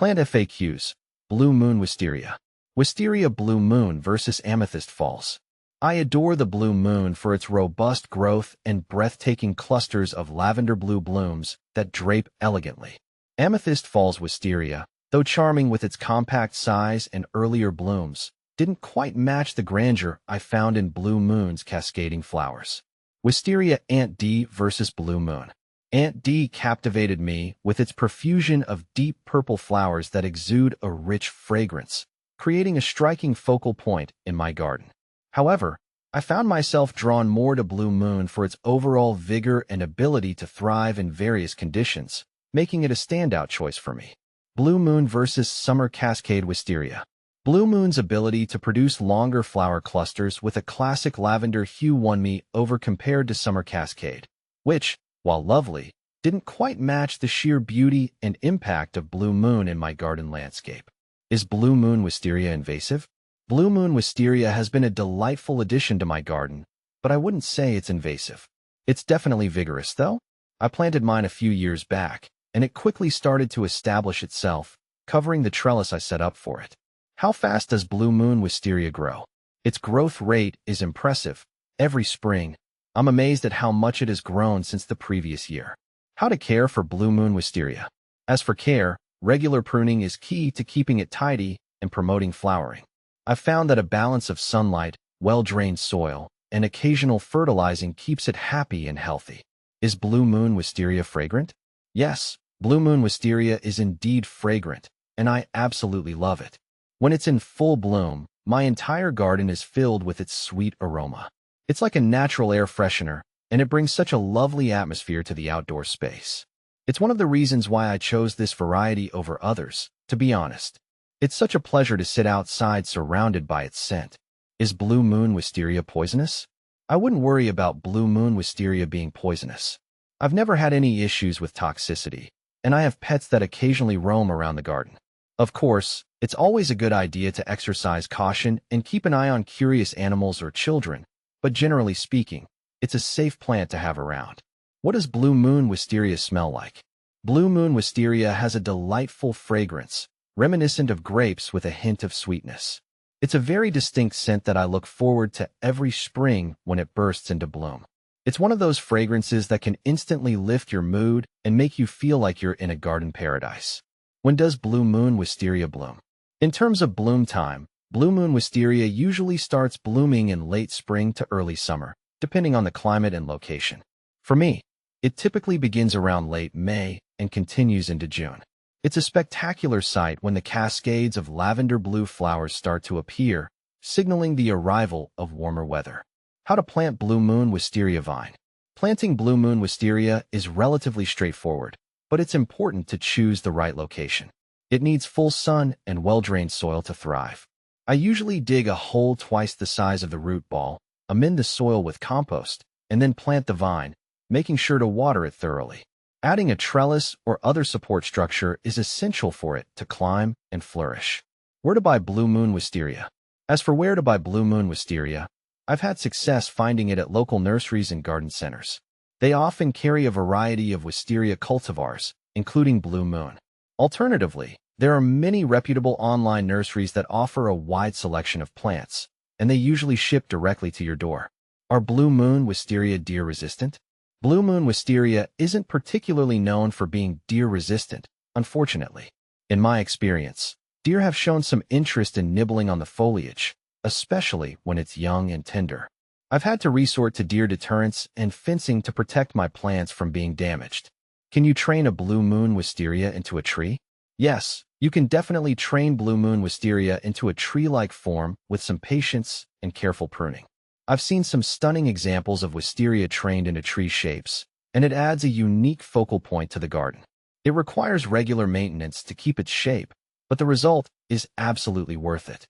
Plant FAQs. Blue Moon Wisteria. Wisteria Blue Moon versus Amethyst Falls. I adore the blue moon for its robust growth and breathtaking clusters of lavender blue blooms that drape elegantly. Amethyst Falls Wisteria, though charming with its compact size and earlier blooms, didn't quite match the grandeur I found in Blue Moon's cascading flowers. Wisteria Ant D versus Blue Moon. Ant D captivated me with its profusion of deep purple flowers that exude a rich fragrance, creating a striking focal point in my garden. However, I found myself drawn more to Blue Moon for its overall vigor and ability to thrive in various conditions, making it a standout choice for me. Blue Moon versus Summer Cascade Wisteria. Blue Moon's ability to produce longer flower clusters with a classic lavender hue won me over compared to Summer Cascade, which, while lovely, didn't quite match the sheer beauty and impact of Blue Moon in my garden landscape. Is Blue Moon Wisteria invasive? Blue Moon Wisteria has been a delightful addition to my garden, but I wouldn't say it's invasive. It's definitely vigorous, though. I planted mine a few years back, and it quickly started to establish itself, covering the trellis I set up for it. How fast does Blue Moon Wisteria grow? Its growth rate is impressive. Every spring, I'm amazed at how much it has grown since the previous year. How to care for Blue Moon Wisteria. As for care, regular pruning is key to keeping it tidy and promoting flowering. I've found that a balance of sunlight, well-drained soil, and occasional fertilizing keeps it happy and healthy. Is Blue Moon Wisteria fragrant? Yes, Blue Moon Wisteria is indeed fragrant, and I absolutely love it. When it's in full bloom, my entire garden is filled with its sweet aroma. It's like a natural air freshener, and it brings such a lovely atmosphere to the outdoor space. It's one of the reasons why I chose this variety over others, to be honest. It's such a pleasure to sit outside surrounded by its scent. Is Blue Moon Wisteria poisonous? I wouldn't worry about Blue Moon Wisteria being poisonous. I've never had any issues with toxicity, and I have pets that occasionally roam around the garden. Of course, it's always a good idea to exercise caution and keep an eye on curious animals or children, but generally speaking, it's a safe plant to have around. What does Blue Moon Wisteria smell like? Blue Moon Wisteria has a delightful fragrance, reminiscent of grapes with a hint of sweetness. It's a very distinct scent that I look forward to every spring when it bursts into bloom. It's one of those fragrances that can instantly lift your mood and make you feel like you're in a garden paradise. When does Blue Moon Wisteria bloom? In terms of bloom time, Blue Moon Wisteria usually starts blooming in late spring to early summer, depending on the climate and location. For me, it typically begins around late May and continues into June. It's a spectacular sight when the cascades of lavender blue flowers start to appear, signaling the arrival of warmer weather. How to plant Blue Moon Wisteria vine. Planting Blue Moon Wisteria is relatively straightforward, but it's important to choose the right location. It needs full sun and well-drained soil to thrive. I usually dig a hole twice the size of the root ball, amend the soil with compost, and then plant the vine, making sure to water it thoroughly. Adding a trellis or other support structure is essential for it to climb and flourish. Where to buy Blue Moon Wisteria? As for where to buy Blue Moon Wisteria, I've had success finding it at local nurseries and garden centers. They often carry a variety of wisteria cultivars, including Blue Moon. Alternatively, there are many reputable online nurseries that offer a wide selection of plants, and they usually ship directly to your door. Are Blue Moon Wisteria deer resistant? Blue Moon Wisteria isn't particularly known for being deer resistant, unfortunately. In my experience, deer have shown some interest in nibbling on the foliage, especially when it's young and tender. I've had to resort to deer deterrents and fencing to protect my plants from being damaged. Can you train a Blue Moon Wisteria into a tree? Yes, you can definitely train Blue Moon Wisteria into a tree-like form with some patience and careful pruning. I've seen some stunning examples of wisteria trained into tree shapes, and it adds a unique focal point to the garden. It requires regular maintenance to keep its shape, but the result is absolutely worth it.